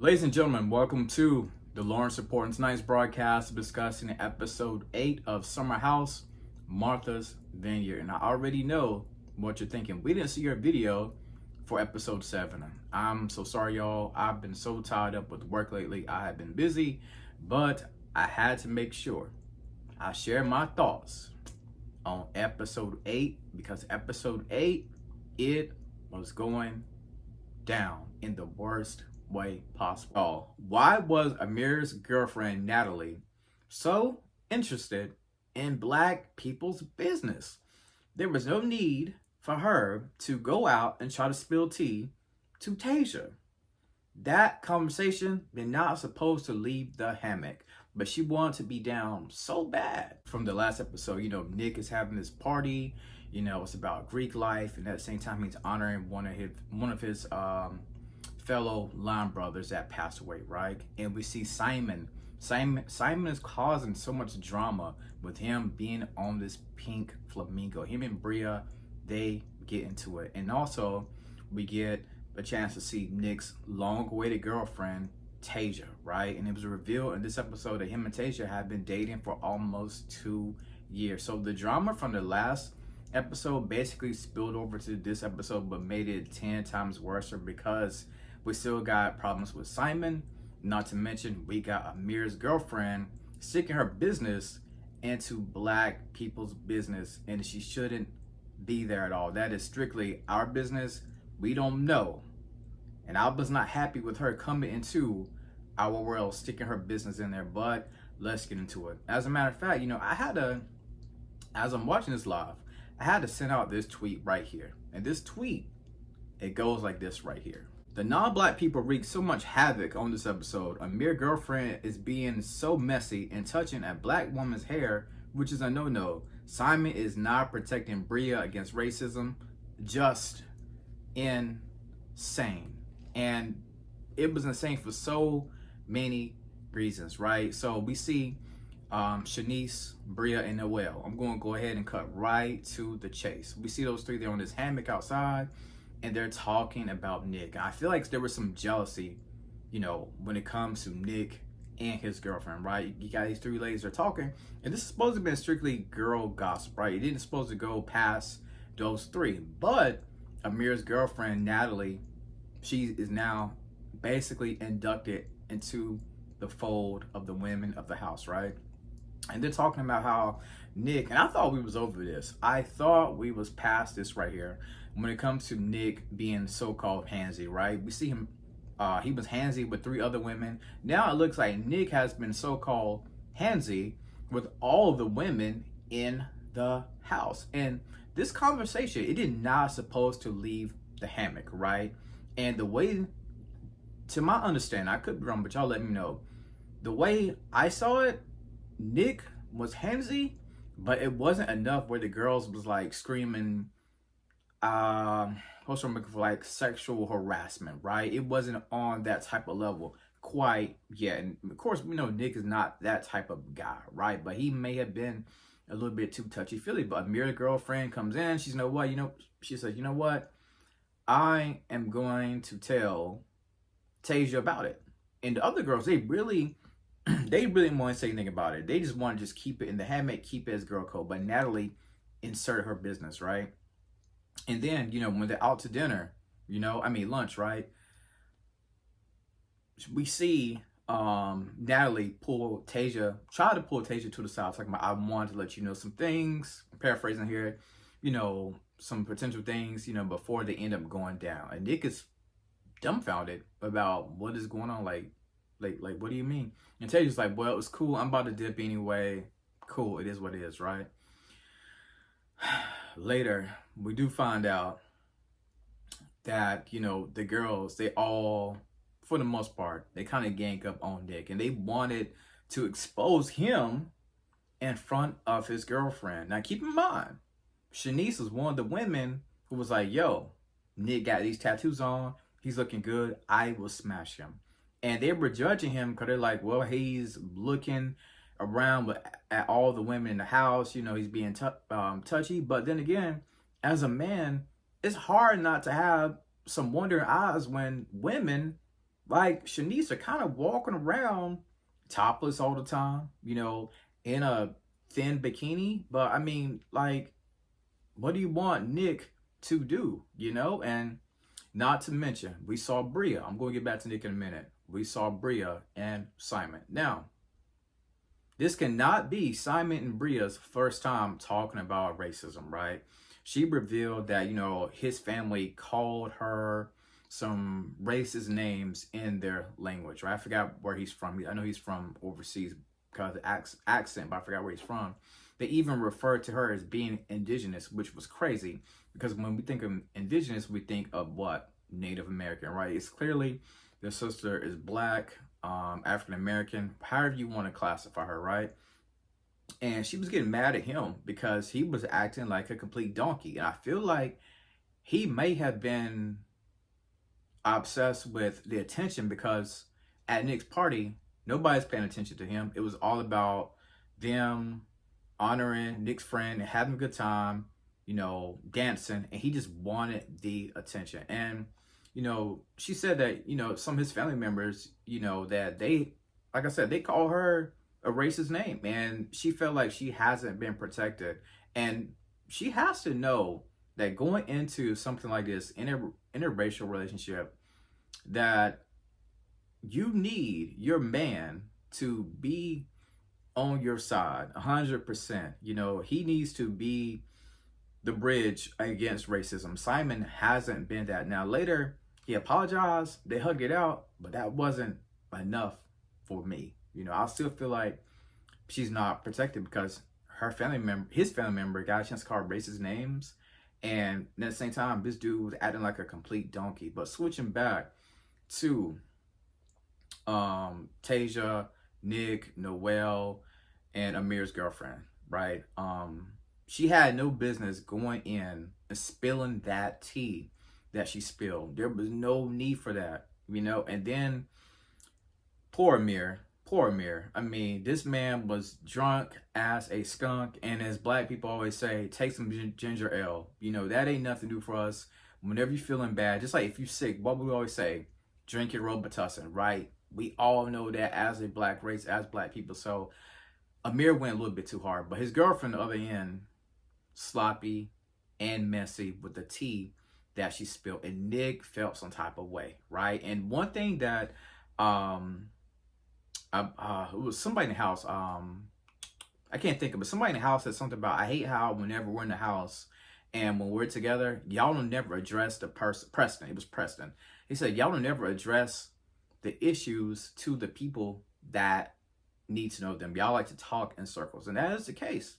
Ladies and gentlemen, welcome to the Lawrence Report. Tonight's broadcast discussing episode 8 of SummerHouse, Martha's Vineyard. And I already know what you're thinking. We didn't see your video for episode 7. I'm so sorry, y'all. I've been so tied up with work lately. I have been busy, but I had to make sure I share my thoughts on episode 8 because episode 8, it was going down in the worst way possible. Why was Amir's girlfriend Natalie so interested in black people's business? There was no need for her to go out and try to spill tea to Tasia. That conversation, they're not supposed to leave the hammock, but she wanted to be down so bad. From the last episode, Nick is having this party. It's about Greek life, and at the same time, he's honoring one of his fellow line brothers that passed away, right? And we see Simon is causing so much drama with him being on this pink flamingo. Him and Bria, they get into it. And also we get a chance to see Nick's long-awaited girlfriend, Tasia, right? And it was revealed in this episode that him and Tasia have been dating for almost 2 years. So the drama from the last episode basically spilled over to this episode, but made it 10 times worse because we still got problems with Simon. Not to mention, we got Amir's girlfriend sticking her business into black people's business, and she shouldn't be there at all. That is strictly our business. We don't know. And I was not happy with her coming into our world, sticking her business in there, but let's get into it. As a matter of fact, as I'm watching this live, I had to send out this tweet right here. And this tweet, it goes like this right here. The non-black people wreak so much havoc on this episode. Amir's girlfriend is being so messy and touching a black woman's hair, which is a no-no. Simon is not protecting Bria against racism. Just insane. And it was insane for so many reasons, right? So we see Shanice, Bria, and Noelle. I'm going to go ahead and cut right to the chase. We see those three there on this hammock outside, and they're talking about Nick. I feel like there was some jealousy, when it comes to Nick and his girlfriend, right? You got these three ladies are talking, and this is supposed to be strictly girl gossip, right? It didn't supposed to go past those three. But Amir's girlfriend, Natalie, she is now basically inducted into the fold of the women of the house, right? And they're talking about how Nick, and I thought we was over this. I thought we was past this right here. When it comes to Nick being so-called handsy, right? We see him, he was handsy with 3 other women. Now it looks like Nick has been so-called handsy with all of the women in the house. And this conversation, it did not supposed to leave the hammock, right? And the way, to my understanding, I could be wrong, but y'all let me know. The way I saw it, Nick was handsy, but it wasn't enough where the girls was like screaming, what's I'm looking for, like sexual harassment, right? It wasn't on that type of level quite yet. And of course, we know Nick is not that type of guy, right? But he may have been a little bit too touchy-feely. But Amir's girlfriend comes in, she's she says, you know what? I am going to tell Tasia about it. And the other girls, they really want to say anything about it. They just want to just keep it in the hammock, keep it as girl code. But Natalie inserted her business, right? And then, when they're out to dinner, lunch, right? We see Natalie try to pull Tasia to the side, talking about, I wanted to let you know some things, paraphrasing here, some potential things, before they end up going down. And Nick is dumbfounded about what is going on, like, what do you mean? And Tasia's like, well, it's cool. I'm about to dip anyway. Cool. It is what it is, right? Later, we do find out that, the girls, they all, for the most part, they kind of gang up on Nick. And they wanted to expose him in front of his girlfriend. Now, keep in mind, Shanice was one of the women who was like, yo, Nick got these tattoos on. He's looking good. I will smash him. And they were judging him because they're like, well, he's looking around at all the women in the house. He's being touchy. But then again, as a man, it's hard not to have some wondering eyes when women like Shanice are kind of walking around topless all the time, in a thin bikini. But I mean, like, what do you want Nick to do, And not to mention, we saw Bria. I'm going to get back to Nick in a minute. We saw Bria and Simon. Now, this cannot be Simon and Bria's first time talking about racism, right? She revealed that, his family called her some racist names in their language, right? I forgot where he's from. I know he's from overseas because of the accent, but I forgot where he's from. They even referred to her as being indigenous, which was crazy because when we think of indigenous, we think of what? Native American, right? It's clearly their sister is black, African American, however you want to classify her, right? And she was getting mad at him because he was acting like a complete donkey. And I feel like he may have been obsessed with the attention because at Nick's party, nobody's paying attention to him. It was all about them honoring Nick's friend and having a good time, dancing, and he just wanted the attention. And, she said that, some of his family members, that they, like I said, they call her a racist name, and she felt like she hasn't been protected. And she has to know that going into something like this, interracial relationship, that you need your man to be on your side 100%. He needs to be the bridge against racism. Simon hasn't been that. Now later he apologized, they hugged it out, but that wasn't enough for me. I still feel like she's not protected because his family member got a chance to call racist names, and at the same time this dude was acting like a complete donkey. But switching back to Tasia, Nick, Noelle, and Amir's girlfriend, right? She had no business going in and spilling that tea that she spilled. There was no need for that, And then poor Amir. I mean, this man was drunk as a skunk, and as black people always say, take some ginger ale. That ain't nothing new for us. Whenever you're feeling bad, just like if you're sick, what we always say, drink your Robitussin, right? We all know that as a black race, as black people. So Amir went a little bit too hard, but his girlfriend on the other end, sloppy and messy with the tea that she spilled, and Nick felt some type of way, right? And one thing that it was somebody in the house, I can't think of it, but somebody in the house said something about, I hate how whenever we're in the house and when we're together, y'all don't never address the person. Preston, it was Preston. He said, y'all don't never address the issues to the people that need to know them. Y'all like to talk in circles, and that is the case.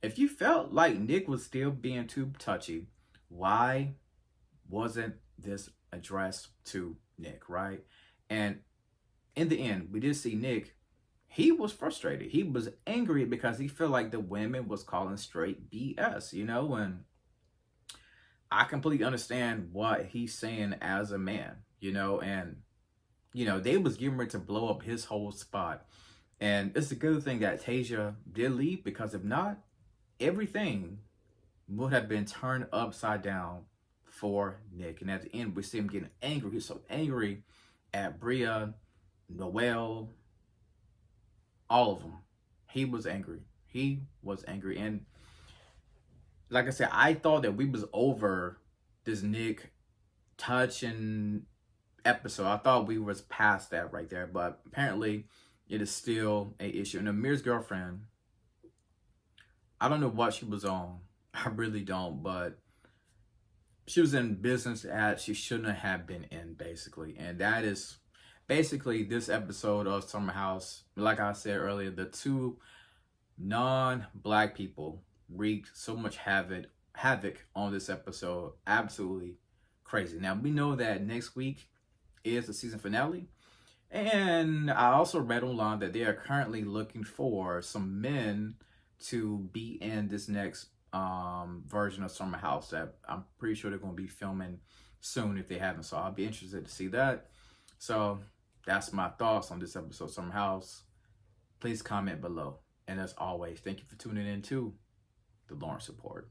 If you felt like Nick was still being too touchy, why wasn't this addressed to Nick, right? And in the end, we did see Nick. He was frustrated. He was angry because he felt like the women was calling straight BS, and I completely understand what he's saying as a man, and, they was getting ready to blow up his whole spot. And it's a good thing that Tasia did leave, because if not, everything would have been turned upside down for Nick. And at the end, we see him getting angry. He's so angry at Bria, Noelle, all of them. He was angry. And like I said, I thought that we was over this Nick touching episode. I thought we was past that right there, but apparently it is still an issue. And Amir's girlfriend, I don't know what she was on. I really don't, but she was in business that she shouldn't have been in, basically. And that is basically this episode of SummerHouse. Like I said earlier, the two non-black people wreaked so much havoc on this episode. Absolutely crazy. Now, we know that next week is the season finale. And I also read online that they are currently looking for some men to be in this next version of SummerHouse that I'm pretty sure they're going to be filming soon if they haven't. So I'll be interested to see that. So that's my thoughts on this episode of SummerHouse. Please comment below. And as always, thank you for tuning in to the Lawrence Report.